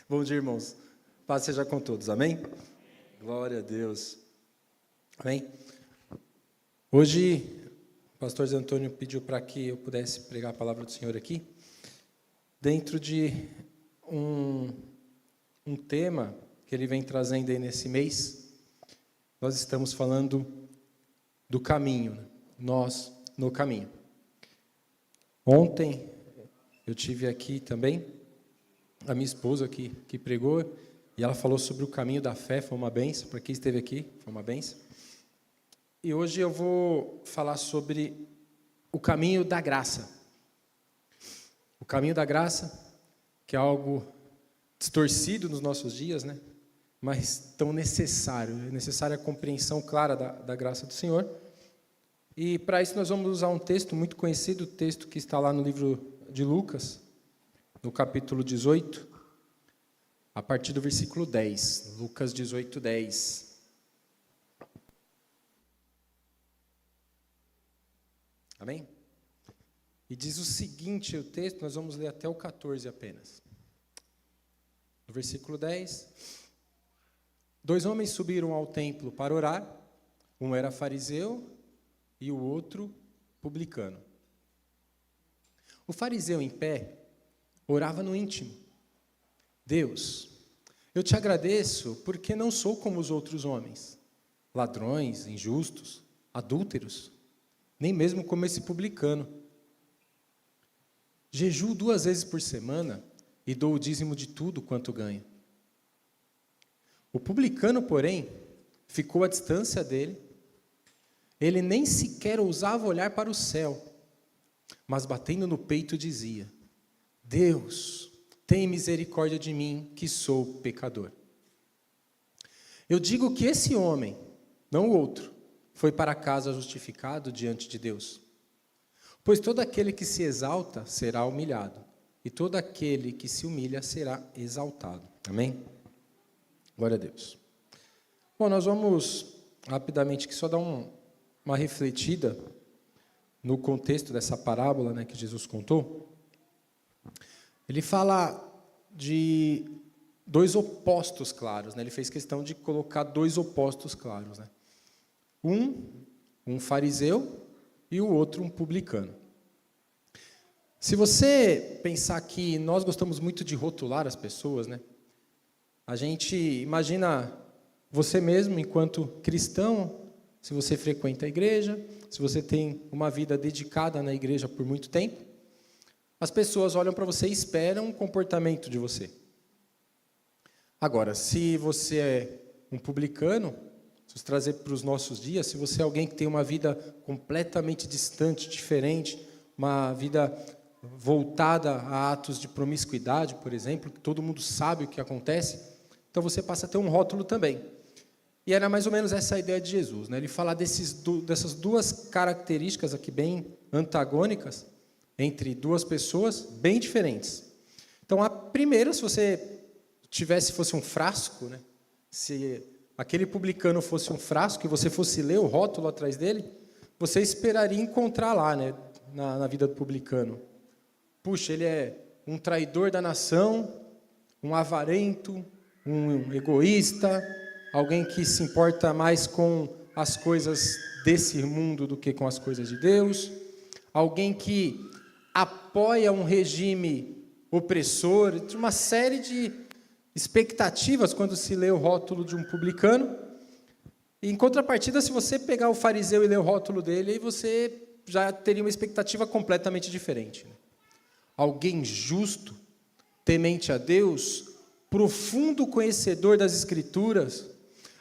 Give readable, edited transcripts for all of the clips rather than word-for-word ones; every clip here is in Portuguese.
Bom dia, irmãos. Paz seja com todos, amém? Glória a Deus. Amém? Hoje, o pastor Zé Antônio pediu para que eu pudesse pregar a palavra do Senhor aqui, dentro de um tema que ele vem trazendo aí nesse mês. Nós estamos falando do caminho, né? Nós no caminho. Ontem, eu tive aqui também a minha esposa que pregou, e ela falou sobre o caminho da fé, foi uma bênção, para quem esteve aqui, foi uma bênção. E hoje eu vou falar sobre o caminho da graça. O caminho da graça, que é algo distorcido nos nossos dias, né? Mas tão necessário, é necessária a compreensão clara da graça do Senhor. E para isso nós vamos usar um texto muito conhecido, o texto que está lá no livro de Lucas, no capítulo 18, a partir do versículo 10. Lucas 18, 10. Amém? E diz o seguinte, o texto, nós vamos ler até o 14 apenas. No versículo 10, 2 homens subiram ao templo para orar, um era fariseu e o outro publicano. O fariseu em pé orava no íntimo: Deus, eu te agradeço porque não sou como os outros homens, ladrões, injustos, adúlteros, nem mesmo como esse publicano. Jejuo 2 vezes por semana e dou o dízimo de tudo quanto ganho. O publicano, porém, ficou à distância dele. Ele nem sequer ousava olhar para o céu, mas batendo no peito dizia: Deus, tem misericórdia de mim, que sou pecador. Eu digo que esse homem, não o outro, foi para casa justificado diante de Deus. Pois todo aquele que se exalta será humilhado, e todo aquele que se humilha será exaltado. Amém? Glória a Deus. Bom, nós vamos rapidamente aqui só dar uma refletida no contexto dessa parábola, né, que Jesus contou. Ele fala de 2 opostos claros, né? Ele fez questão de colocar 2 opostos claros, né? Um fariseu e o outro um publicano. Se você pensar que nós gostamos muito de rotular as pessoas, né? A gente imagina você mesmo enquanto cristão, se você frequenta a igreja, se você tem uma vida dedicada na igreja por muito tempo, as pessoas olham para você e esperam um comportamento de você. Agora, se você é um publicano, se você trazer para os nossos dias, se você é alguém que tem uma vida completamente distante, diferente, uma vida voltada a atos de promiscuidade, por exemplo, que todo mundo sabe o que acontece, então você passa a ter um rótulo também. E era mais ou menos essa a ideia de Jesus, né? Ele fala dessas 2 características aqui bem antagônicas, entre 2 pessoas bem diferentes. Então, a primeira, se você fosse um frasco, né? Se aquele publicano fosse um frasco e você fosse ler o rótulo atrás dele, você esperaria encontrar lá, né, na vida do publicano: puxa, ele é um traidor da nação, um avarento, um egoísta, alguém que se importa mais com as coisas desse mundo do que com as coisas de Deus, alguém que apoia um regime opressor, uma série de expectativas quando se lê o rótulo de um publicano. E, em contrapartida, se você pegar o fariseu e ler o rótulo dele, aí você já teria uma expectativa completamente diferente. Alguém justo, temente a Deus, profundo conhecedor das Escrituras,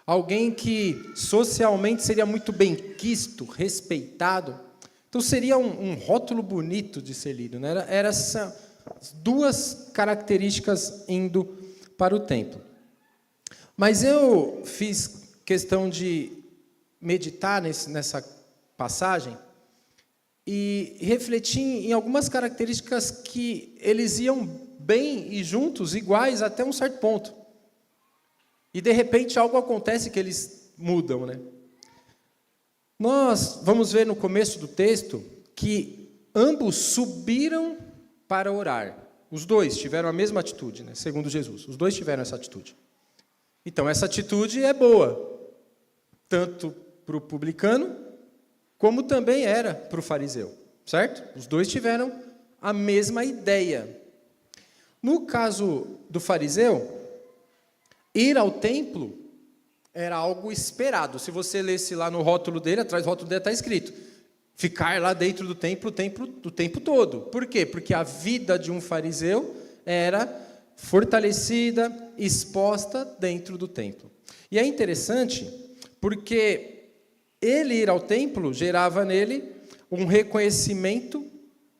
alguém que socialmente seria muito bem quisto, respeitado. Então seria um rótulo bonito de ser lido, né? Era essas 2 características indo para o templo. Mas eu fiz questão de meditar nessa passagem e refletir em algumas características que eles iam bem e juntos, iguais até um certo ponto. E de repente algo acontece que eles mudam, né? Nós vamos ver no começo do texto que ambos subiram para orar. Os dois tiveram a mesma atitude, né? Segundo Jesus. Os dois tiveram essa atitude. Então, essa atitude é boa, tanto para o publicano, como também era para o fariseu, certo? Os dois tiveram a mesma ideia. No caso do fariseu, ir ao templo era algo esperado. Se você lesse lá no rótulo dele, atrás do rótulo dele está escrito: ficar lá dentro do templo o tempo todo. Por quê? Porque a vida de um fariseu era fortalecida, exposta dentro do templo. E é interessante porque ele ir ao templo gerava nele um reconhecimento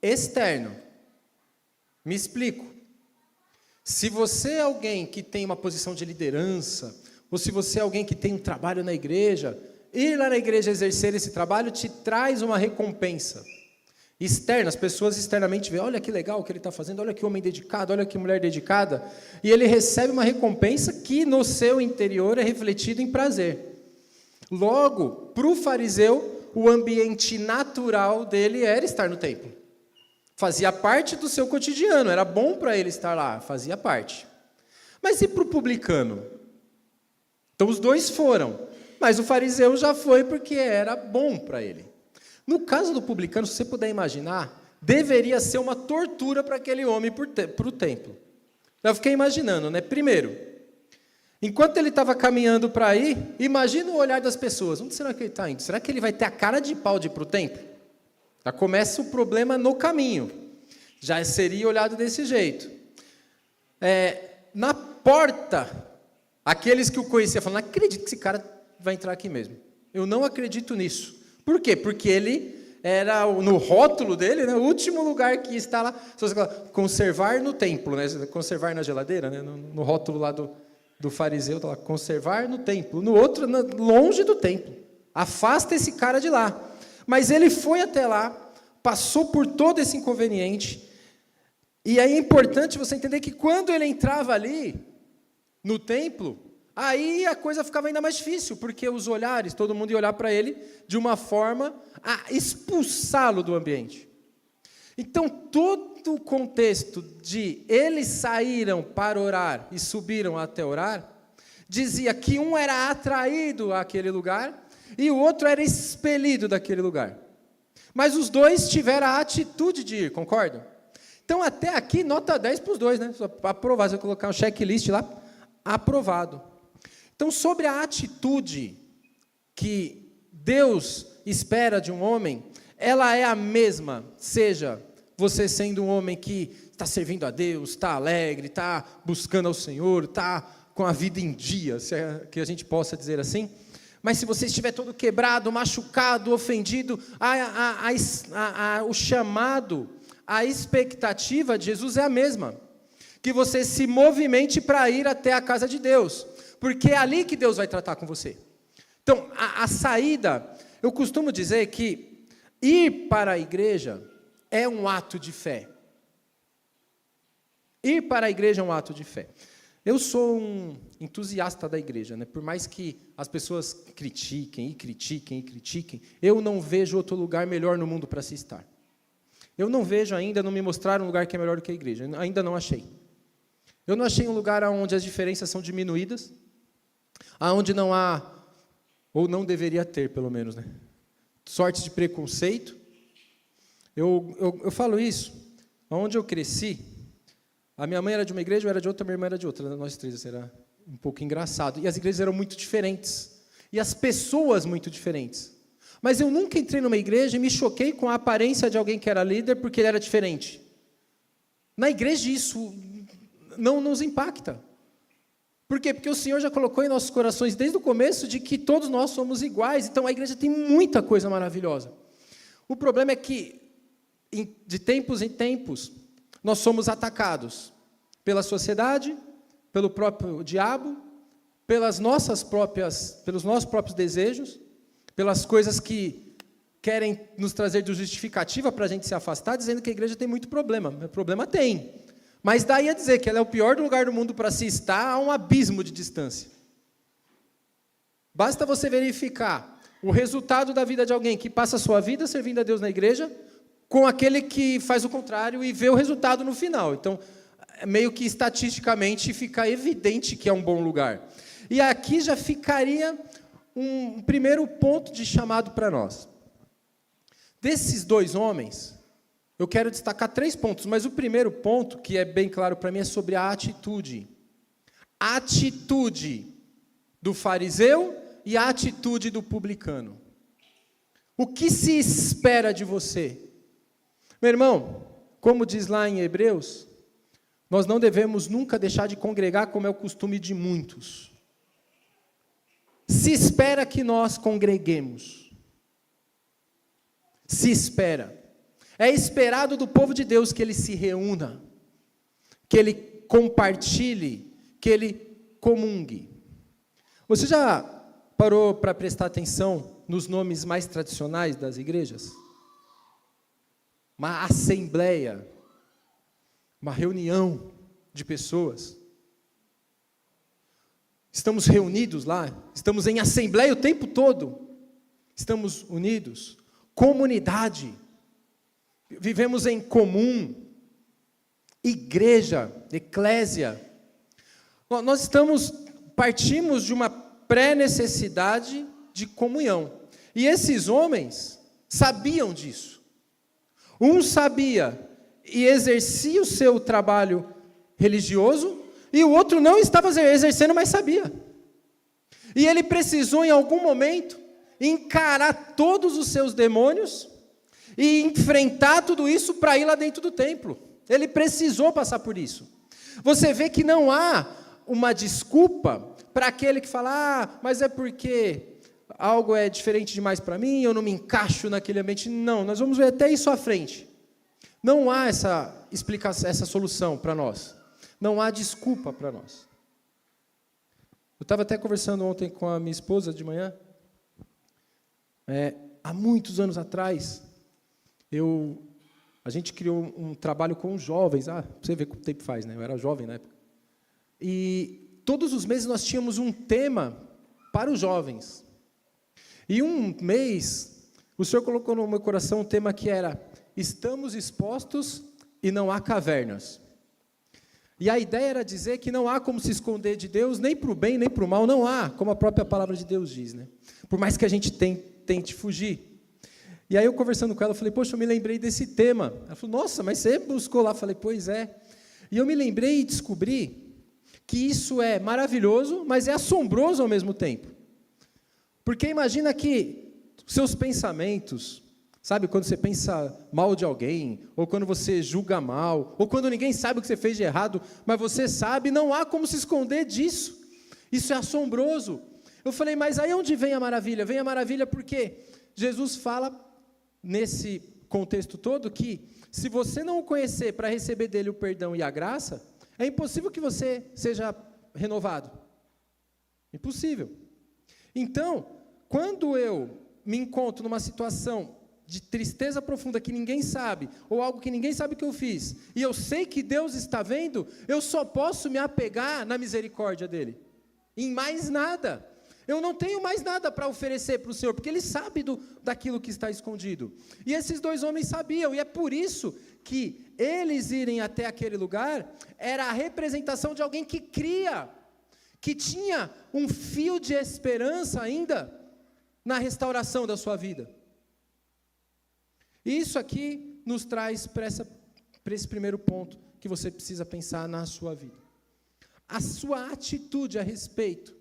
externo. Me explico. Se você é alguém que tem uma posição de liderança, ou se você é alguém que tem um trabalho na igreja, ir lá na igreja exercer esse trabalho te traz uma recompensa externa. As pessoas externamente veem: olha que legal o que ele está fazendo, olha que homem dedicado, olha que mulher dedicada. E ele recebe uma recompensa que no seu interior é refletido em prazer. Logo, para o fariseu, o ambiente natural dele era estar no templo. Fazia parte do seu cotidiano, era bom para ele estar lá, fazia parte. Mas e para o publicano? Então os dois foram, mas o fariseu já foi porque era bom para ele. No caso do publicano, se você puder imaginar, deveria ser uma tortura para aquele homem para o templo. Eu fiquei imaginando, né? Primeiro, enquanto ele estava caminhando para ir, imagina o olhar das pessoas. Onde será que ele está indo? Será que ele vai ter a cara de pau de ir para o templo? Já começa o problema no caminho. Já seria olhado desse jeito. Na porta, aqueles que o conheciam falaram: não acredito que esse cara vai entrar aqui mesmo. Eu não acredito nisso. Por quê? Porque ele era, no rótulo dele, né, o último lugar que está lá. Se você falar, conservar no templo, né, conservar na geladeira, né, no rótulo lá do fariseu, está lá, conservar no templo. No outro, longe do templo. Afasta esse cara de lá. Mas ele foi até lá, passou por todo esse inconveniente. E aí é importante você entender que quando ele entrava ali, no templo, aí a coisa ficava ainda mais difícil, porque os olhares, todo mundo ia olhar para ele de uma forma a expulsá-lo do ambiente. Então, todo o contexto de eles saíram para orar e subiram até orar, dizia que um era atraído àquele lugar e o outro era expelido daquele lugar. Mas os dois tiveram a atitude de ir, concordam? Então, até aqui, nota 10 para os dois, né? Aprovado, se eu colocar um checklist lá, aprovado. Então, sobre a atitude que Deus espera de um homem, ela é a mesma, seja você sendo um homem que está servindo a Deus, está alegre, está buscando ao Senhor, está com a vida em dia, se é que a gente possa dizer assim. Mas se você estiver todo quebrado, machucado, ofendido, o chamado, a expectativa de Jesus é a mesma. Que você se movimente para ir até a casa de Deus. Porque é ali que Deus vai tratar com você. Então, a saída, eu costumo dizer que ir para a igreja é um ato de fé. Ir para a igreja é um ato de fé. Eu sou um entusiasta da igreja, né? Por mais que as pessoas critiquem, eu não vejo outro lugar melhor no mundo para se estar. Eu não vejo ainda, não me mostraram um lugar que é melhor do que a igreja, ainda não achei. Eu não achei um lugar onde as diferenças são diminuídas, aonde não há, ou não deveria ter, pelo menos, né? Sorte de preconceito. Eu falo isso, onde eu cresci, a minha mãe era de uma igreja, eu era de outra, minha irmã era de outra, nós três, era um pouco engraçado. E as igrejas eram muito diferentes, e as pessoas muito diferentes. Mas eu nunca entrei numa igreja e me choquei com a aparência de alguém que era líder porque ele era diferente. Na igreja isso não nos impacta. Por quê? Porque o Senhor já colocou em nossos corações desde o começo de que todos nós somos iguais, então a igreja tem muita coisa maravilhosa. O problema é que, de tempos em tempos, nós somos atacados pela sociedade, pelo próprio diabo, pelos nossos próprios desejos, pelas coisas que querem nos trazer de justificativa para a gente se afastar, dizendo que a igreja tem muito problema. Problema tem. Mas daí a dizer que ela é o pior lugar do mundo para se estar, há um abismo de distância. Basta você verificar o resultado da vida de alguém que passa a sua vida servindo a Deus na igreja, com aquele que faz o contrário e vê o resultado no final. Então, meio que estatisticamente fica evidente que é um bom lugar. E aqui já ficaria um primeiro ponto de chamado para nós. Desses dois homens, eu quero destacar 3 pontos, mas o primeiro ponto, que é bem claro para mim, é sobre a atitude. A atitude do fariseu e a atitude do publicano. O que se espera de você? Meu irmão, como diz lá em Hebreus, nós não devemos nunca deixar de congregar como é o costume de muitos. Se espera que nós congreguemos. Se espera. É esperado do povo de Deus que ele se reúna, que ele compartilhe, que ele comungue. Você já parou para prestar atenção nos nomes mais tradicionais das igrejas? Uma assembleia, uma reunião de pessoas. Estamos reunidos lá, estamos em assembleia o tempo todo. Estamos unidos. Comunidade. Vivemos em comum. Igreja, eclésia. Nós partimos de uma pré-necessidade de comunhão. E esses homens sabiam disso. Um sabia e exercia o seu trabalho religioso, e o outro não estava exercendo, mas sabia. E ele precisou, em algum momento, encarar todos os seus demônios e enfrentar tudo isso para ir lá dentro do templo. Ele precisou passar por isso. Você vê que não há uma desculpa para aquele que fala, mas é porque algo é diferente demais para mim, eu não me encaixo naquele ambiente. Não, nós vamos ver até isso à frente. Não há essa explicação, essa solução para nós. Não há desculpa para nós. Eu estava até conversando ontem com a minha esposa de manhã. Há muitos anos atrás, a gente criou um trabalho com os jovens. Você vê quanto tempo faz, né? Eu era jovem na época. E todos os meses nós tínhamos um tema para os jovens. E um mês, o Senhor colocou no meu coração um tema que era: estamos expostos e não há cavernas. E a ideia era dizer que não há como se esconder de Deus, nem para o bem, nem para o mal, não há, como a própria palavra de Deus diz, né? Por mais que a gente tente fugir. E aí eu conversando com ela, eu falei, poxa, eu me lembrei desse tema. Ela falou, nossa, mas você buscou lá? Eu falei, pois é. E eu me lembrei e descobri que isso é maravilhoso, mas é assombroso ao mesmo tempo. Porque imagina que seus pensamentos, sabe, quando você pensa mal de alguém, ou quando você julga mal, ou quando ninguém sabe o que você fez de errado, mas você sabe, não há como se esconder disso. Isso é assombroso. Eu falei, mas aí onde vem a maravilha? Vem a maravilha porque Jesus fala, nesse contexto todo, que se você não o conhecer para receber dele o perdão e a graça, é impossível que você seja renovado. Impossível. Então, quando eu me encontro numa situação de tristeza profunda que ninguém sabe, ou algo que ninguém sabe que eu fiz, e eu sei que Deus está vendo, eu só posso me apegar na misericórdia dele. Em mais nada. Eu não tenho mais nada para oferecer para o Senhor, porque Ele sabe daquilo que está escondido. E esses dois homens sabiam, e é por isso que eles irem até aquele lugar, era a representação de alguém que cria, que tinha um fio de esperança ainda na restauração da sua vida. E isso aqui nos traz para esse primeiro ponto que você precisa pensar na sua vida. A sua atitude a respeito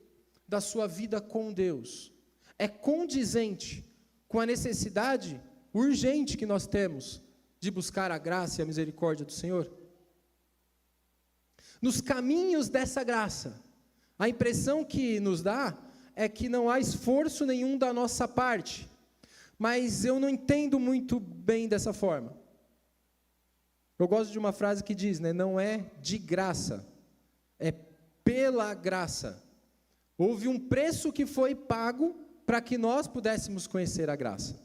da sua vida com Deus é condizente com a necessidade urgente que nós temos de buscar a graça e a misericórdia do Senhor? Nos caminhos dessa graça, a impressão que nos dá é que não há esforço nenhum da nossa parte, mas eu não entendo muito bem dessa forma. Eu gosto de uma frase que diz, né, não é de graça, é pela graça. Houve um preço que foi pago para que nós pudéssemos conhecer a graça.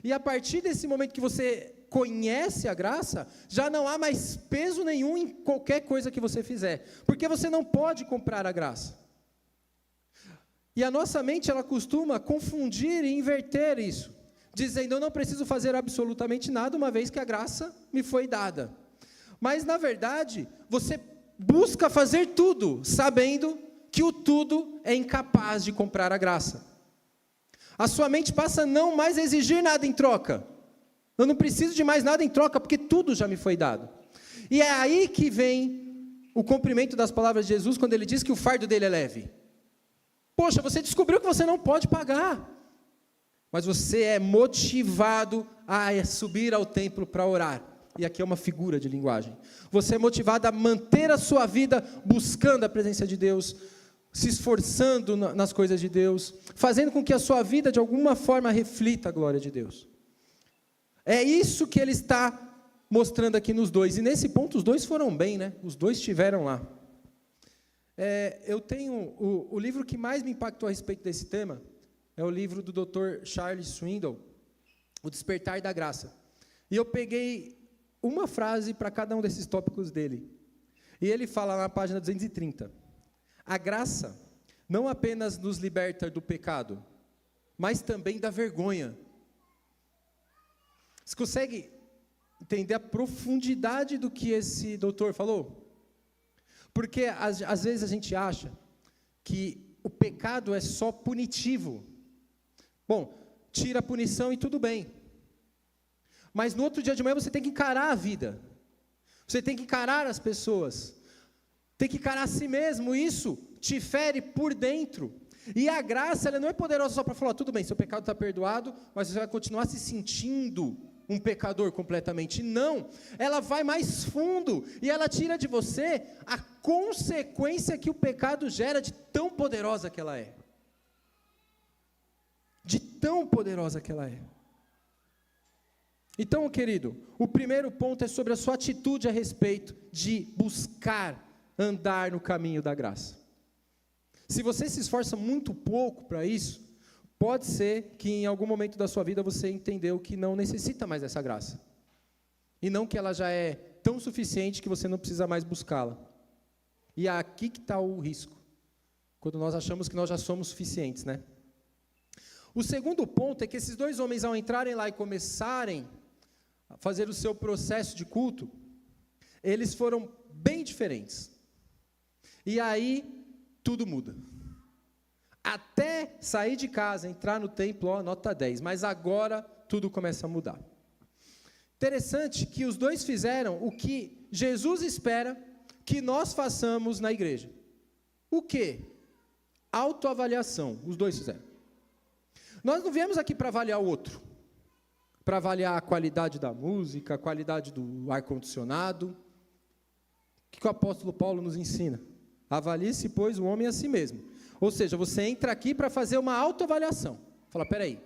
E a partir desse momento que você conhece a graça, já não há mais peso nenhum em qualquer coisa que você fizer, porque você não pode comprar a graça. E a nossa mente, ela costuma confundir e inverter isso, dizendo, eu não preciso fazer absolutamente nada, uma vez que a graça me foi dada. Mas, na verdade, você busca fazer tudo, sabendo que o tudo é incapaz de comprar a graça. A sua mente passa a não mais exigir nada em troca. Eu não preciso de mais nada em troca, porque tudo já me foi dado. E é aí que vem o cumprimento das palavras de Jesus, quando ele diz que o fardo dele é leve. Poxa, você descobriu que você não pode pagar, mas você é motivado a subir ao templo para orar. E aqui é uma figura de linguagem. Você é motivado a manter a sua vida buscando a presença de Deus, se esforçando nas coisas de Deus, fazendo com que a sua vida de alguma forma reflita a glória de Deus. É isso que ele está mostrando aqui nos dois. E nesse ponto os dois foram bem, né? Os dois estiveram lá. Eu tenho o livro que mais me impactou a respeito desse tema, é o livro do Dr. Charles Swindoll, O Despertar da Graça. E eu peguei uma frase para cada um desses tópicos dele. E ele fala na página 230. A graça não apenas nos liberta do pecado, mas também da vergonha. Você consegue entender a profundidade do que esse doutor falou? Porque às vezes a gente acha que o pecado é só punitivo. Bom, tira a punição e tudo bem. Mas no outro dia de manhã você tem que encarar a vida. Você tem que encarar as pessoas. Tem que encarar a si mesmo. Isso te fere por dentro. E a graça, ela não é poderosa só para falar, tudo bem, seu pecado está perdoado, mas você vai continuar se sentindo um pecador completamente. Não, ela vai mais fundo, e ela tira de você a consequência que o pecado gera, de tão poderosa que ela é. De tão poderosa que ela é. Então, querido, o primeiro ponto é sobre a sua atitude a respeito de buscar andar no caminho da graça. Se você se esforça muito pouco para isso, pode ser que em algum momento da sua vida você entendeu que não necessita mais dessa graça. E não que ela já é tão suficiente que você não precisa mais buscá-la. E é aqui que está o risco. Quando nós achamos que nós já somos suficientes, né? O segundo ponto é que esses dois homens, ao entrarem lá e começarem a fazer o seu processo de culto, eles foram bem diferentes. E aí tudo muda. Até sair de casa, entrar no templo, ó, nota 10. Mas agora tudo começa a mudar. Interessante que os dois fizeram o que Jesus espera que nós façamos na igreja. O quê? Autoavaliação. Os dois fizeram. Nós não viemos aqui para avaliar o outro. Para avaliar a qualidade da música, a qualidade do ar-condicionado. O que o apóstolo Paulo nos ensina? Avalie-se, pois, o homem a si mesmo. Ou seja, você entra aqui para fazer uma autoavaliação. Fala, peraí,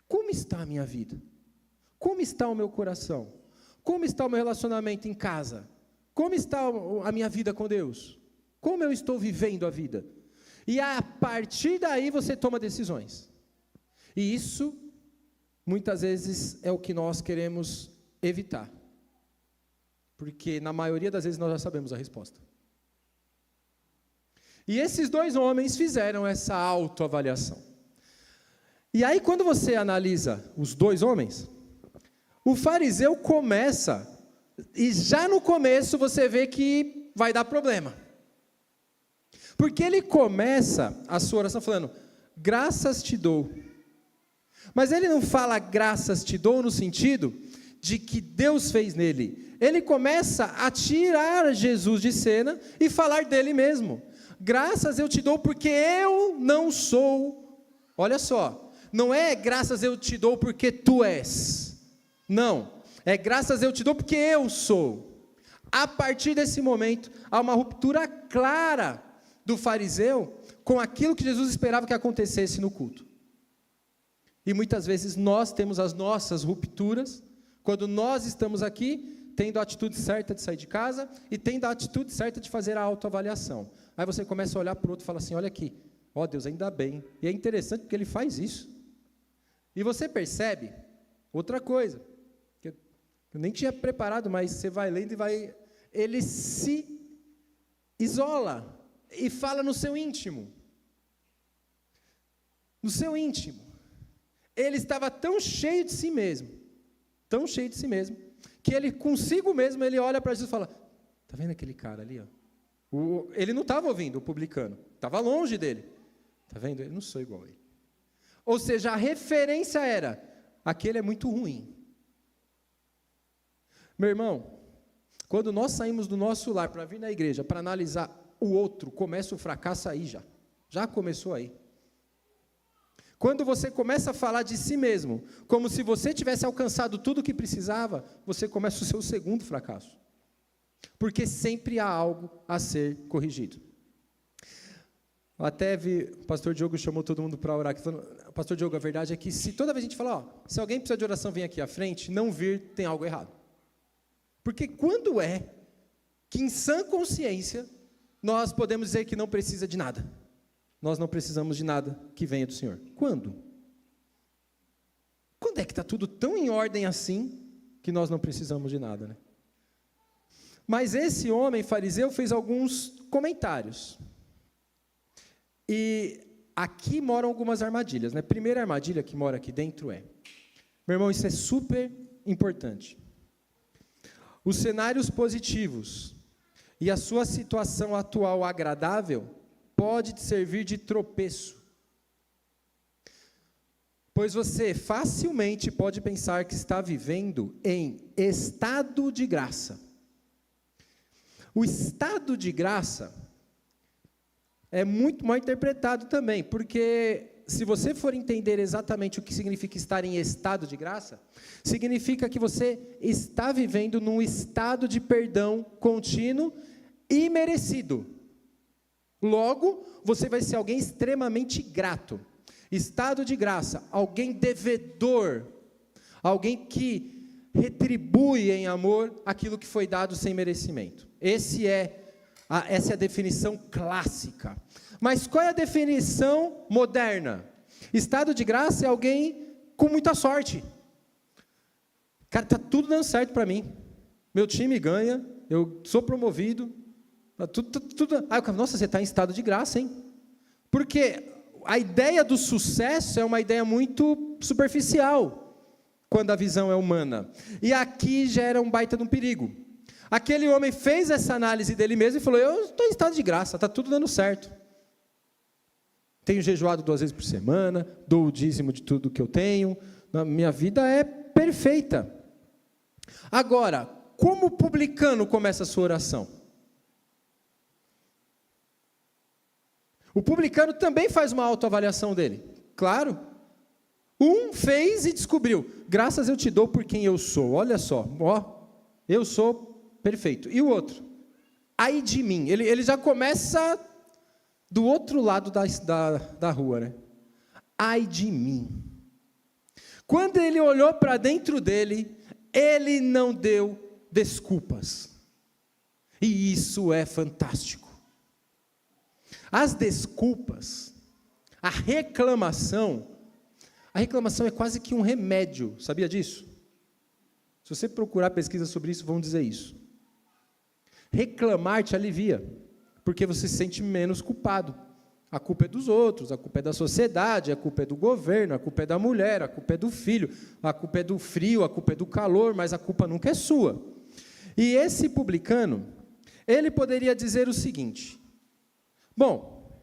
como está a minha vida? Como está o meu coração? Como está o meu relacionamento em casa? Como está a minha vida com Deus? Como eu estou vivendo a vida? E a partir daí você toma decisões. E isso, muitas vezes, é o que nós queremos evitar. Porque, na maioria das vezes, nós já sabemos a resposta. E esses dois homens fizeram essa autoavaliação. E aí, quando você analisa os dois homens, o fariseu começa, e já no começo você vê que vai dar problema. Porque ele começa a sua oração falando, graças te dou. Mas ele não fala graças te dou no sentido de que Deus fez nele. Ele começa a tirar Jesus de cena e falar dele mesmo. Graças eu te dou porque eu não sou. Olha só, não é graças eu te dou porque tu és. Não, é graças eu te dou porque eu sou. A partir desse momento, há uma ruptura clara do fariseu com aquilo que Jesus esperava que acontecesse no culto. E muitas vezes nós temos as nossas rupturas, quando nós estamos aqui, tendo a atitude certa de sair de casa e tendo a atitude certa de fazer a autoavaliação. Aí você começa a olhar para o outro e fala assim, olha aqui, ó Deus, ainda bem. E é interessante porque ele faz isso. E você percebe outra coisa, que eu nem tinha preparado, mas você vai lendo e vai... Ele se isola e fala no seu íntimo. No seu íntimo. Ele estava tão cheio de si mesmo, que ele consigo mesmo, ele olha para Jesus e fala, está vendo aquele cara ali, ó? Ele não estava ouvindo o publicano, estava longe dele. Está vendo? Eu não sou igual a ele. Ou seja, a referência era, aquele é muito ruim. Meu irmão, quando nós saímos do nosso lar para vir na igreja, para analisar o outro, começa o fracasso aí já. Já começou aí. Quando você começa a falar de si mesmo, como se você tivesse alcançado tudo o que precisava, você começa o seu segundo fracasso. Porque sempre há algo a ser corrigido. Até o pastor Diogo chamou todo mundo para orar, falando, pastor Diogo, a verdade é que se toda vez a gente falar, se alguém precisa de oração, vem aqui à frente, não vir, tem algo errado. Porque quando é que em sã consciência nós podemos dizer que não precisa de nada? Nós não precisamos de nada que venha do Senhor. Quando? Quando é que está tudo tão em ordem assim que nós não precisamos de nada, né? Mas esse homem fariseu fez alguns comentários. E aqui moram algumas armadilhas, né? Primeira armadilha que mora aqui dentro é, meu irmão, isso é super importante. Os cenários positivos e a sua situação atual agradável pode te servir de tropeço. Pois você facilmente pode pensar que está vivendo em estado de graça. O estado de graça é muito mal interpretado também, porque se você for entender exatamente o que significa estar em estado de graça, significa que você está vivendo num estado de perdão contínuo e merecido. Logo, você vai ser alguém extremamente grato. Estado de graça, alguém devedor, alguém que retribui em amor aquilo que foi dado sem merecimento. Essa é a definição clássica. Mas qual é a definição moderna? Estado de graça é alguém com muita sorte. Cara, está tudo dando certo para mim. Meu time ganha, eu sou promovido. Tudo. Aí eu falo, nossa, você está em estado de graça, hein? Porque a ideia do sucesso é uma ideia muito superficial, quando a visão é humana. E aqui gera um baita de um perigo. Aquele homem fez essa análise dele mesmo e falou, eu estou em estado de graça, está tudo dando certo. Tenho jejuado 2 vezes por semana, dou o dízimo de tudo que eu tenho, minha vida é perfeita. Agora, como o publicano começa a sua oração? O publicano também faz uma autoavaliação dele, claro. Um fez e descobriu, graças eu te dou por quem eu sou, olha só, eu sou perfeito. E o outro? Ai de mim, ele já começa do outro lado da rua, né? Ai de mim. Quando ele olhou para dentro dele, ele não deu desculpas. E isso é fantástico. As desculpas, a reclamação é quase que um remédio, sabia disso? Se você procurar pesquisa sobre isso, vão dizer isso. Reclamar te alivia, porque você se sente menos culpado. A culpa é dos outros, a culpa é da sociedade, a culpa é do governo, a culpa é da mulher, a culpa é do filho, a culpa é do frio, a culpa é do calor, mas a culpa nunca é sua. E esse publicano, ele poderia dizer o seguinte, bom,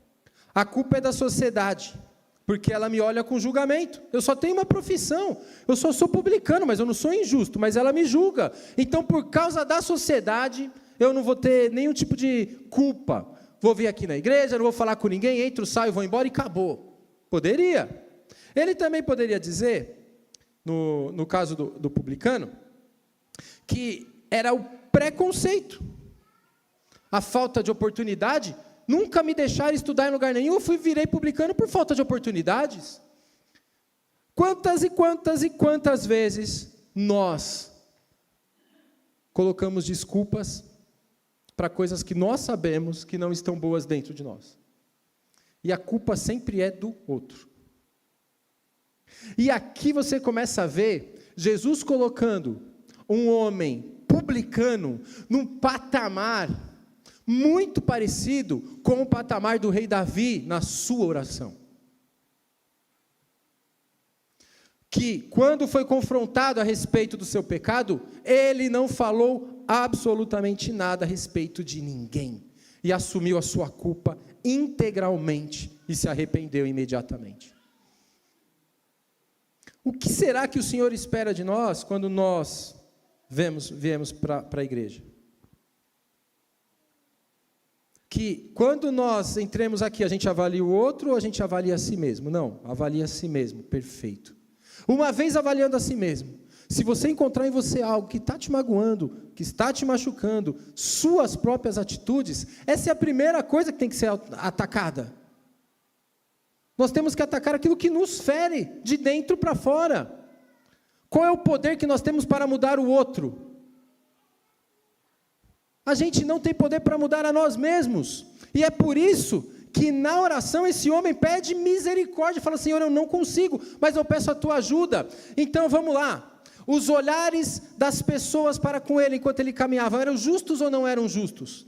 a culpa é da sociedade, porque ela me olha com julgamento. Eu só tenho uma profissão, eu só sou publicano, mas eu não sou injusto, mas ela me julga. Então, por causa da sociedade, eu não vou ter nenhum tipo de culpa. Vou vir aqui na igreja, não vou falar com ninguém, entro, saio, vou embora e acabou. Poderia. Ele também poderia dizer, no caso do publicano, que era o preconceito, a falta de oportunidade. Nunca me deixaram estudar em lugar nenhum, eu virei publicano por falta de oportunidades. Quantas e quantas e quantas vezes nós colocamos desculpas para coisas que nós sabemos que não estão boas dentro de nós. E a culpa sempre é do outro. E aqui você começa a ver Jesus colocando um homem publicano num patamar muito parecido com o patamar do rei Davi na sua oração. Que, quando foi confrontado a respeito do seu pecado, ele não falou absolutamente nada a respeito de ninguém. e assumiu a sua culpa integralmente e se arrependeu imediatamente. O que será que o Senhor espera de nós quando nós viemos para a igreja? Que quando nós entremos aqui, a gente avalia o outro ou a gente avalia a si mesmo? Não, avalia a si mesmo, perfeito. Uma vez avaliando a si mesmo, se você encontrar em você algo que está te magoando, que está te machucando, suas próprias atitudes, essa é a primeira coisa que tem que ser atacada. Nós temos que atacar aquilo que nos fere, de dentro para fora. Qual é o poder que nós temos para mudar o outro? A gente não tem poder para mudar a nós mesmos, e é por isso que na oração esse homem pede misericórdia, fala: Senhor, eu não consigo, mas eu peço a tua ajuda. Então vamos lá, os olhares das pessoas para com ele enquanto ele caminhava, eram justos ou não eram justos?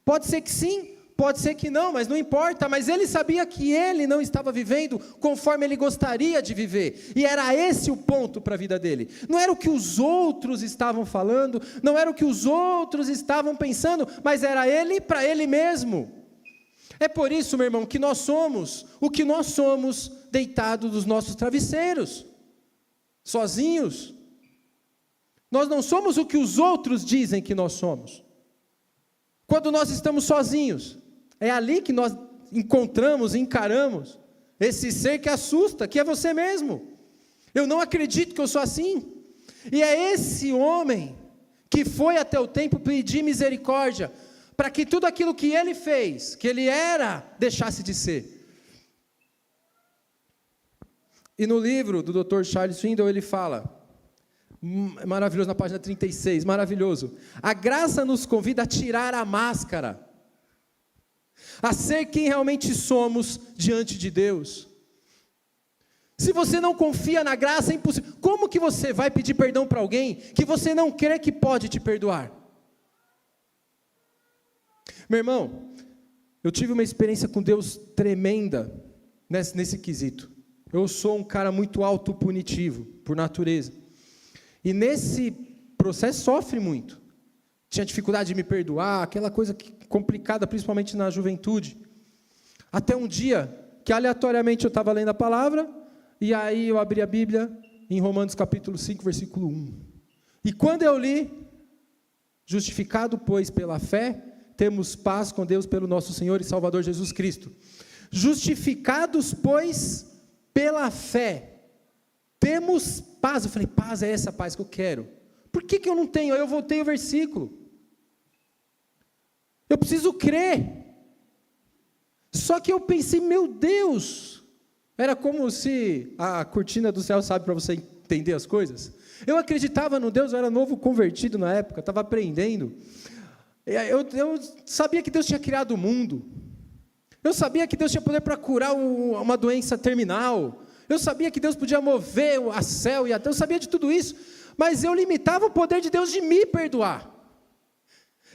Pode ser que sim, pode ser que não, mas não importa. Mas ele sabia que ele não estava vivendo conforme ele gostaria de viver, e era esse o ponto para a vida dele. Não era o que os outros estavam falando, não era o que os outros estavam pensando, mas era ele para ele mesmo. É por isso, meu irmão, que nós somos o que nós somos, deitados nos nossos travesseiros, sozinhos. Nós não somos o que os outros dizem que nós somos. Quando nós estamos sozinhos, é ali que nós encontramos, encaramos esse ser que assusta, que é você mesmo. Eu não acredito que eu sou assim. E é esse homem que foi até o templo pedir misericórdia, para que tudo aquilo que ele fez, que ele era, deixasse de ser. E no livro do Dr. Charles Swindoll ele fala, maravilhoso, na página 36, maravilhoso: a graça nos convida a tirar a máscara, a ser quem realmente somos diante de Deus. Se você não confia na graça, é impossível. Como que você vai pedir perdão para alguém que você não crê que pode te perdoar? Meu irmão, eu tive uma experiência com Deus tremenda nesse quesito. Eu sou um cara muito autopunitivo, por natureza. E nesse processo sofre muito. Tinha dificuldade de me perdoar, aquela coisa complicada, principalmente na juventude. Até um dia, que aleatoriamente eu estava lendo a palavra, e aí eu abri a Bíblia, em Romanos capítulo 5, versículo 1. E quando eu li, justificado, pois, pela fé, temos paz com Deus pelo nosso Senhor e Salvador Jesus Cristo. Justificados, pois, pela fé, temos paz. Eu falei: paz, é essa paz que eu quero. Por que eu não tenho? Aí eu voltei o versículo. Eu preciso crer. Só que eu pensei: meu Deus, era como se a cortina do céu, sabe, para você entender as coisas. Eu acreditava no Deus, eu era novo convertido na época, estava aprendendo. Eu sabia que Deus tinha criado o mundo. Eu sabia que Deus tinha poder para curar uma doença terminal. Eu sabia que Deus podia mover a céu e a terra. Eu sabia de tudo isso. Mas eu limitava o poder de Deus de me perdoar.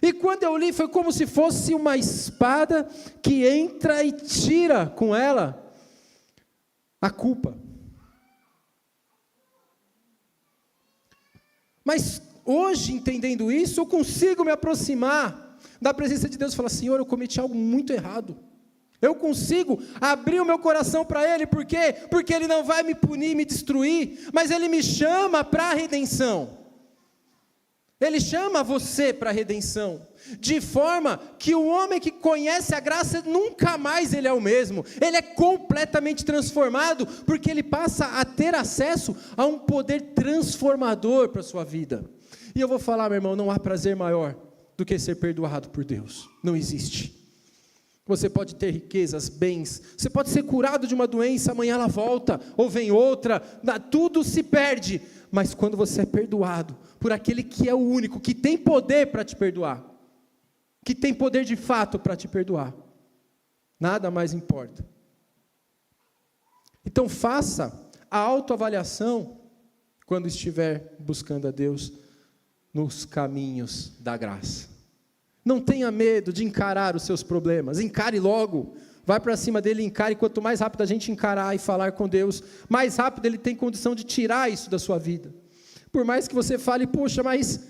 E quando eu li, foi como se fosse uma espada que entra e tira com ela a culpa. Mas hoje, entendendo isso, eu consigo me aproximar da presença de Deus e falar: Senhor, eu cometi algo muito errado. Eu consigo abrir o meu coração para Ele. Por quê? Porque Ele não vai me punir, me destruir, mas Ele me chama para a redenção. Ele chama você para a redenção, de forma que o homem que conhece a graça, nunca mais ele é o mesmo. Ele é completamente transformado, porque ele passa a ter acesso a um poder transformador para a sua vida. E eu vou falar, meu irmão, não há prazer maior do que ser perdoado por Deus. Não existe. Você pode ter riquezas, bens, você pode ser curado de uma doença, amanhã ela volta, ou vem outra, tudo se perde. Mas quando você é perdoado por aquele que é o único, que tem poder para te perdoar, que tem poder de fato para te perdoar, nada mais importa. Então faça a autoavaliação quando estiver buscando a Deus nos caminhos da graça. Não tenha medo de encarar os seus problemas, encare logo, vai para cima dele e encare. Quanto mais rápido a gente encarar e falar com Deus, mais rápido Ele tem condição de tirar isso da sua vida. Por mais que você fale: poxa, mas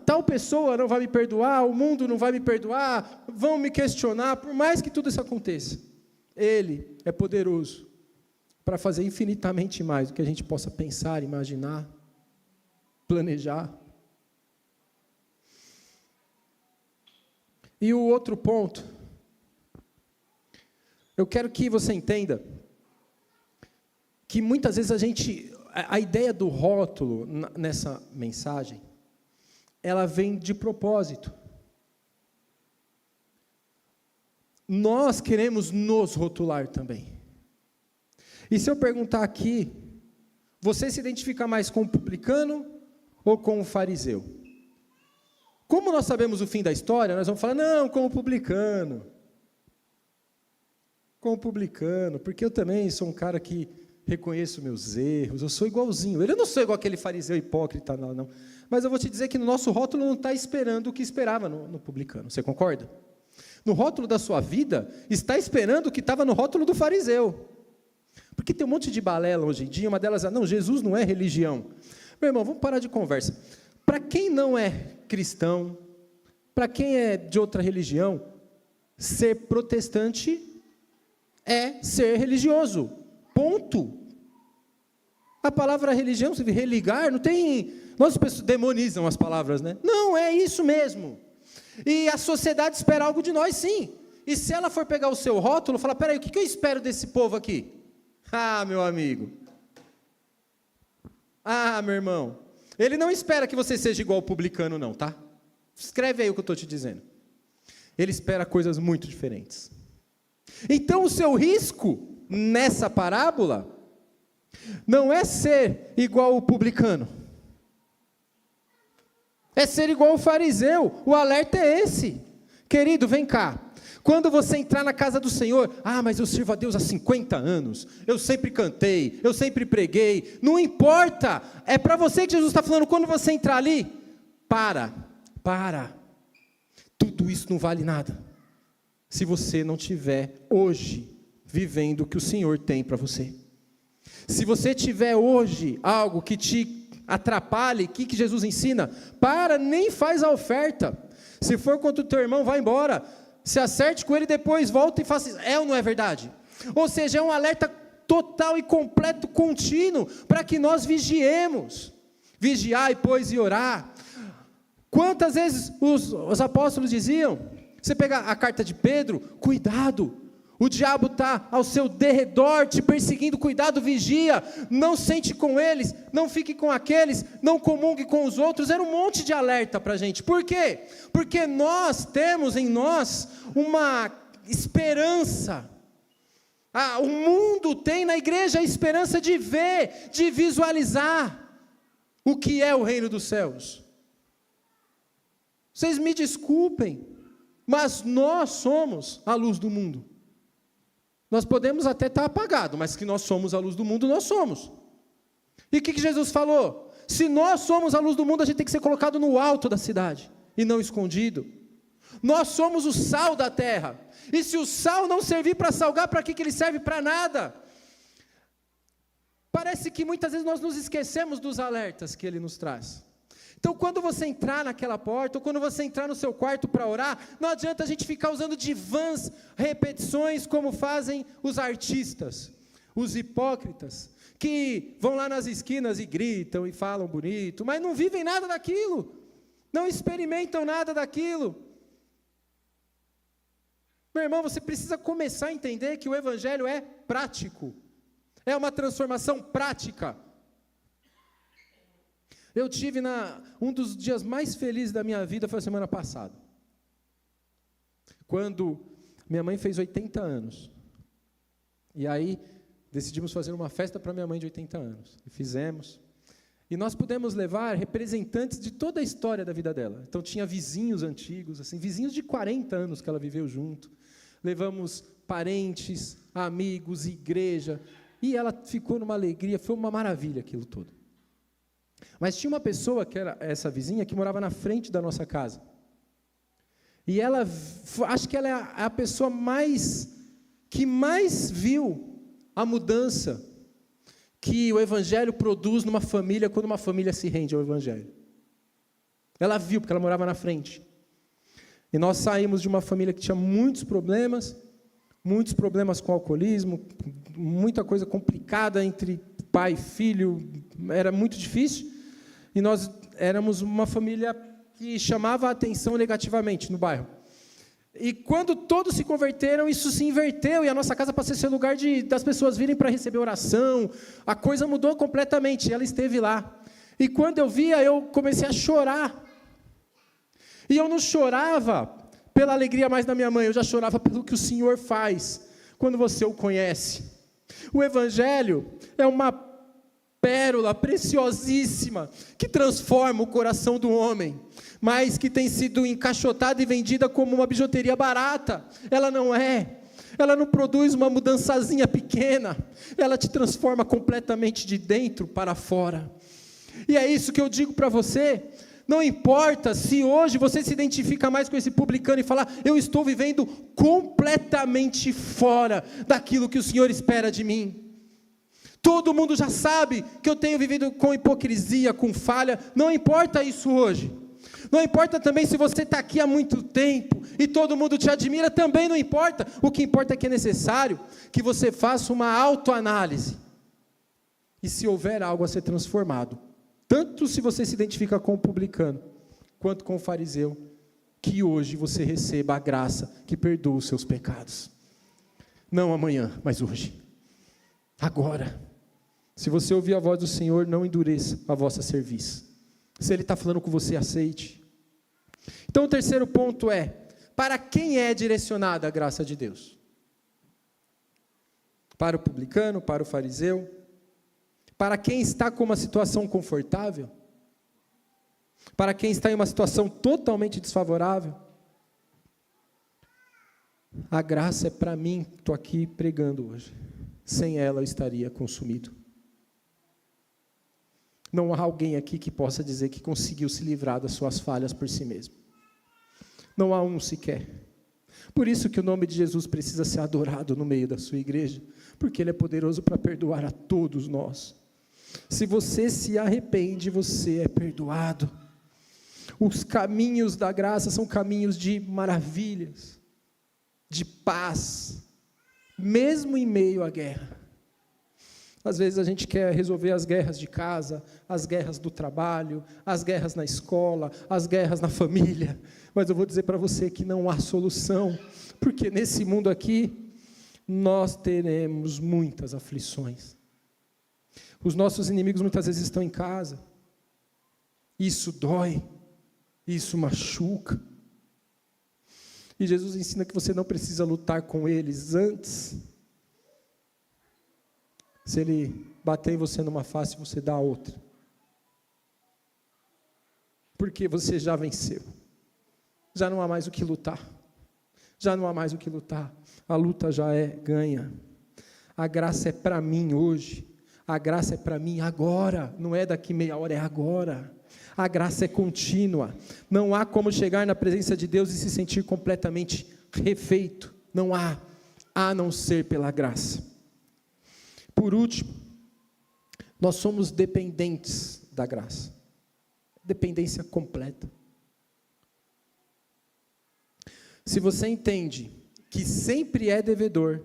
Tal pessoa não vai me perdoar, o mundo não vai me perdoar, vão me questionar, por mais que tudo isso aconteça. Ele é poderoso para fazer infinitamente mais do que a gente possa pensar, imaginar, planejar. E o outro ponto, eu quero que você entenda que muitas vezes a ideia do rótulo nessa mensagem, ela vem de propósito. Nós queremos nos rotular também. E se eu perguntar aqui, você se identifica mais com o publicano ou com o fariseu? Como nós sabemos o fim da história, nós vamos falar, não, com o publicano. Com o publicano, porque eu também sou um cara que reconheço meus erros, eu sou igualzinho. Eu não sou igual aquele fariseu hipócrita, não. Mas eu vou te dizer que no nosso rótulo não está esperando o que esperava no publicano. Você concorda? No rótulo da sua vida, está esperando o que estava no rótulo do fariseu. Porque tem um monte de balela hoje em dia, uma delas é, não, Jesus não é religião. Meu irmão, vamos parar de conversa. Para quem não é cristão, para quem é de outra religião, ser protestante é ser religioso. Ponto. A palavra religião, se religar, não tem... Nós demonizam as palavras, né? Não, é isso mesmo. E a sociedade espera algo de nós, sim. E se ela for pegar o seu rótulo, falar, peraí, o que eu espero desse povo aqui? Ah, meu amigo. Ah, meu irmão. Ele não espera que você seja igual ao publicano, não, tá? Escreve aí o que eu estou te dizendo. Ele espera coisas muito diferentes. Então, o seu risco nessa parábola não é ser igual ao publicano. É ser igual ao fariseu. O alerta é esse. Querido, vem cá. Quando você entrar na casa do Senhor, mas eu sirvo a Deus há 50 anos, eu sempre cantei, eu sempre preguei, não importa, é para você que Jesus está falando, quando você entrar ali, para, tudo isso não vale nada, se você não tiver hoje, vivendo o que o Senhor tem para você. Se você tiver hoje algo que te atrapalhe, o que Jesus ensina? Nem faz a oferta, se for contra o teu irmão, vai embora, se acerte com ele, depois volta e faça, ou não é verdade? Ou seja, é um alerta total e completo, contínuo, para que nós vigiemos, vigiai, pois, e orar. Quantas vezes os apóstolos diziam, você pega a carta de Pedro, cuidado, o diabo está ao seu derredor, te perseguindo, cuidado, vigia, não sente com eles, não fique com aqueles, não comungue com os outros, era um monte de alerta para a gente. Por quê? Porque nós temos em nós uma esperança, o mundo tem na igreja a esperança de ver, de visualizar o que é o reino dos céus. Vocês me desculpem, mas nós somos a luz do mundo. Nós podemos até estar apagados, mas que nós somos a luz do mundo, nós somos. E o que Jesus falou? Se nós somos a luz do mundo, a gente tem que ser colocado no alto da cidade, e não escondido. Nós somos o sal da terra, e se o sal não servir para salgar, para que ele serve? Para nada. Parece que muitas vezes nós nos esquecemos dos alertas que ele nos traz. Então, quando você entrar naquela porta, ou quando você entrar no seu quarto para orar, não adianta a gente ficar usando de vãs repetições, como fazem os artistas, os hipócritas, que vão lá nas esquinas e gritam e falam bonito, mas não vivem nada daquilo, não experimentam nada daquilo. Meu irmão, você precisa começar a entender que o evangelho é prático, é uma transformação prática. Eu tive um dos dias mais felizes da minha vida, foi a semana passada, quando minha mãe fez 80 anos, e aí decidimos fazer uma festa para minha mãe de 80 anos, e fizemos, e nós pudemos levar representantes de toda a história da vida dela, então tinha vizinhos antigos, assim, vizinhos de 40 anos que ela viveu junto, levamos parentes, amigos, igreja, e ela ficou numa alegria, foi uma maravilha aquilo tudo. Mas tinha uma pessoa, que era essa vizinha, que morava na frente da nossa casa. E ela, acho que ela é a pessoa que mais viu a mudança que o evangelho produz numa família, quando uma família se rende ao evangelho. Ela viu, porque ela morava na frente. E nós saímos de uma família que tinha muitos problemas com alcoolismo, muita coisa complicada entre pai e filho, era muito difícil. E nós éramos uma família que chamava a atenção negativamente no bairro. E quando todos se converteram, isso se inverteu, e a nossa casa passou a ser lugar das pessoas virem para receber oração, a coisa mudou completamente, ela esteve lá. E quando eu via, eu comecei a chorar. E eu não chorava pela alegria mais da minha mãe, eu já chorava pelo que o Senhor faz, quando você o conhece. O Evangelho é uma pérola preciosíssima, que transforma o coração do homem, mas que tem sido encaixotada e vendida como uma bijuteria barata. Ela não é. Ela não produz uma mudançazinha pequena, ela te transforma completamente de dentro para fora. E é isso que eu digo para você. Não importa se hoje você se identifica mais com esse publicano e falar, eu estou vivendo completamente fora daquilo que o Senhor espera de mim. Todo mundo já sabe que eu tenho vivido com hipocrisia, com falha. Não importa isso hoje. Não importa também se você está aqui há muito tempo e todo mundo te admira, também não importa. O que importa é que é necessário que você faça uma autoanálise. E se houver algo a ser transformado, tanto se você se identifica com o publicano, quanto com o fariseu, que hoje você receba a graça que perdoa os seus pecados. Não amanhã, mas hoje. Agora. Se você ouvir a voz do Senhor, não endureça a vossa cerviz. Se Ele está falando com você, aceite. Então o terceiro ponto é, para quem é direcionada a graça de Deus? Para o publicano, para o fariseu? Para quem está com uma situação confortável? Para quem está em uma situação totalmente desfavorável? A graça é para mim, estou aqui pregando hoje. Sem ela eu estaria consumido. Não há alguém aqui que possa dizer que conseguiu se livrar das suas falhas por si mesmo. Não há um sequer. Por isso que o nome de Jesus precisa ser adorado no meio da sua igreja, porque Ele é poderoso para perdoar a todos nós. Se você se arrepende, você é perdoado. Os caminhos da graça são caminhos de maravilhas, de paz, mesmo em meio à guerra. Às vezes a gente quer resolver as guerras de casa, as guerras do trabalho, as guerras na escola, as guerras na família. Mas eu vou dizer para você que não há solução, porque nesse mundo aqui, nós teremos muitas aflições. Os nossos inimigos muitas vezes estão em casa. Isso dói, isso machuca. E Jesus ensina que você não precisa lutar com eles antes. Se ele bater em você numa face, você dá a outra. Porque você já venceu. Já não há mais o que lutar. Já não há mais o que lutar. A luta já é ganha. A graça é para mim hoje. A graça é para mim agora. Não é daqui meia hora, é agora. A graça é contínua. Não há como chegar na presença de Deus e se sentir completamente refeito. Não há. A não ser pela graça. Por último, nós somos dependentes da graça. Dependência completa. Se você entende que sempre é devedor,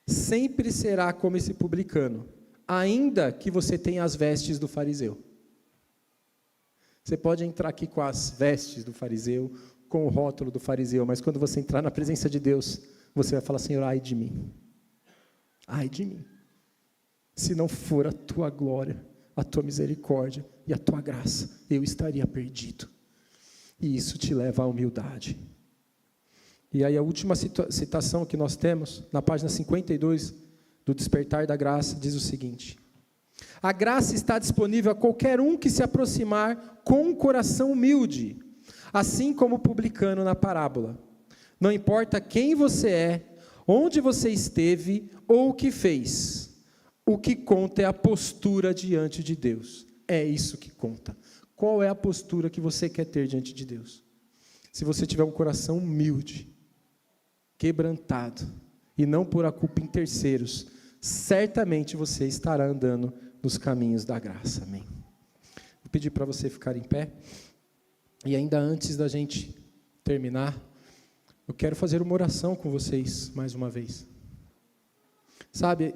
sempre será como esse publicano, ainda que você tenha as vestes do fariseu. Você pode entrar aqui com as vestes do fariseu, com o rótulo do fariseu, mas quando você entrar na presença de Deus, você vai falar, Senhor, ai de mim. Ai de mim. Se não for a tua glória, a tua misericórdia e a tua graça, eu estaria perdido. E isso te leva à humildade. E aí a última citação que nós temos, na página 52 do Despertar da Graça, diz o seguinte: a graça está disponível a qualquer um que se aproximar com um coração humilde, assim como o publicano na parábola. Não importa quem você é, onde você esteve ou o que fez. O que conta é a postura diante de Deus. É isso que conta. Qual é a postura que você quer ter diante de Deus? Se você tiver um coração humilde, quebrantado, e não pôr a culpa em terceiros, certamente você estará andando nos caminhos da graça. Amém. Vou pedir para você ficar em pé. E ainda antes da gente terminar, eu quero fazer uma oração com vocês, mais uma vez. Sabe,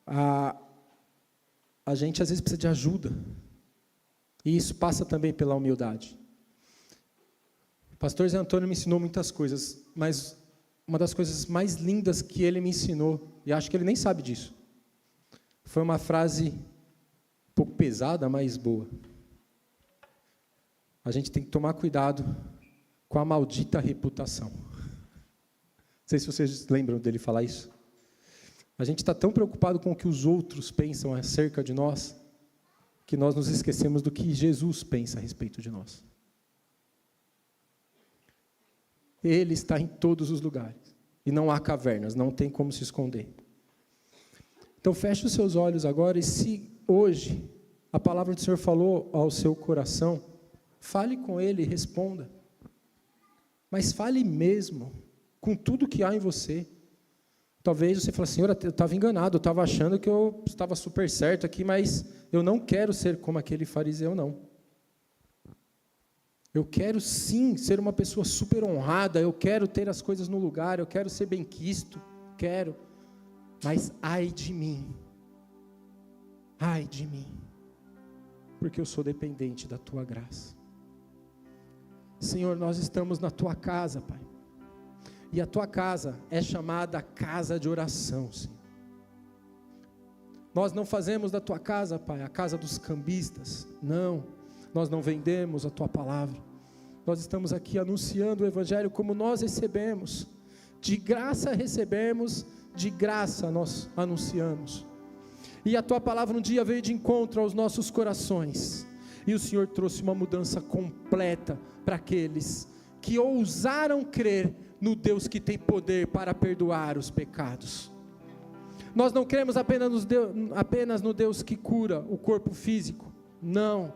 a gente às vezes precisa de ajuda, e isso passa também pela humildade. O pastor Zé Antônio me ensinou muitas coisas, mas uma das coisas mais lindas que ele me ensinou, e acho que ele nem sabe disso, foi uma frase um pouco pesada, mas boa. A gente tem que tomar cuidado com a maldita reputação. Não sei se vocês lembram dele falar isso. A gente está tão preocupado com o que os outros pensam acerca de nós, que nós nos esquecemos do que Jesus pensa a respeito de nós. Ele está em todos os lugares, e não há cavernas, não tem como se esconder. Então feche os seus olhos agora, e se hoje a palavra do Senhor falou ao seu coração, fale com Ele e responda. Mas fale mesmo, com tudo que há em você. Talvez você fale, Senhor, eu estava enganado, eu estava achando que eu estava super certo aqui, mas eu não quero ser como aquele fariseu, não. Eu quero sim ser uma pessoa super honrada, eu quero ter as coisas no lugar, eu quero ser benquisto, quero. Mas ai de mim, porque eu sou dependente da Tua graça. Senhor, nós estamos na Tua casa, Pai. E a Tua casa é chamada casa de oração, Senhor. Nós não fazemos da Tua casa, Pai, a casa dos cambistas. Não, nós não vendemos a Tua palavra. Nós estamos aqui anunciando o Evangelho como nós recebemos. De graça recebemos, de graça nós anunciamos. E a Tua palavra um dia veio de encontro aos nossos corações. E o Senhor trouxe uma mudança completa para aqueles que ousaram crer no Deus que tem poder para perdoar os pecados. Nós não cremos apenas no Deus que cura o corpo físico. Não.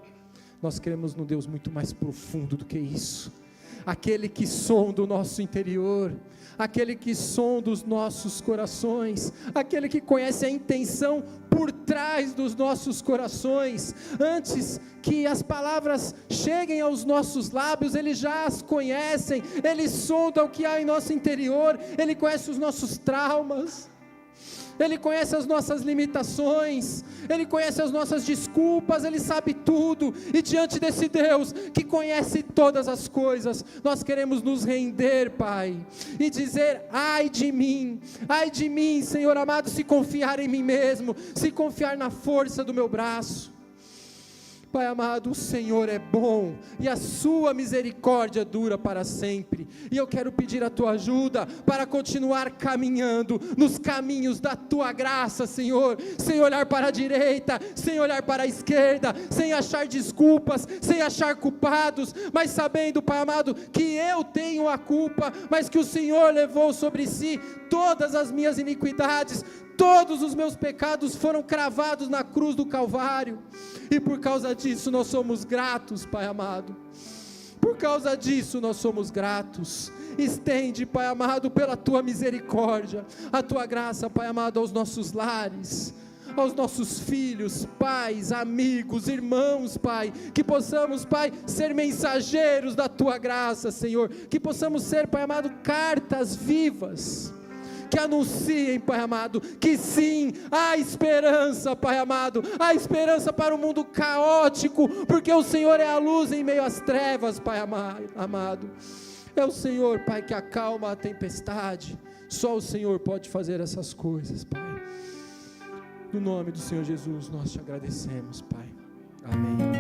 Nós cremos no Deus muito mais profundo do que isso. Aquele que sonda o nosso interior, aquele que sonda os nossos corações, aquele que conhece a intenção por trás dos nossos corações, antes que as palavras cheguem aos nossos lábios, Ele já as conhece, Ele sonda o que há em nosso interior, Ele conhece os nossos traumas, Ele conhece as nossas limitações, Ele conhece as nossas desculpas, Ele sabe tudo, e diante desse Deus, que conhece todas as coisas, nós queremos nos render, Pai, e dizer, ai de mim, Senhor amado, se confiar em mim mesmo, se confiar na força do meu braço. Pai amado, o Senhor é bom, e a sua misericórdia dura para sempre, e eu quero pedir a tua ajuda, para continuar caminhando, nos caminhos da tua graça, Senhor, sem olhar para a direita, sem olhar para a esquerda, sem achar desculpas, sem achar culpados, mas sabendo, Pai amado, que eu tenho a culpa, mas que o Senhor levou sobre si todas as minhas iniquidades, todos os meus pecados foram cravados na cruz do Calvário, e por causa disso nós somos gratos, Pai amado, por causa disso nós somos gratos. Estende, Pai amado, pela Tua misericórdia, a Tua graça, Pai amado, aos nossos lares, aos nossos filhos, pais, amigos, irmãos, Pai, que possamos, Pai, ser mensageiros da Tua graça, Senhor, que possamos ser, Pai amado, cartas vivas, que anunciem, Pai amado, que sim, há esperança, Pai amado, há esperança para o mundo caótico, porque o Senhor é a luz em meio às trevas, Pai amado, é o Senhor, Pai, que acalma a tempestade, só o Senhor pode fazer essas coisas, Pai, no nome do Senhor Jesus, nós te agradecemos, Pai, amém.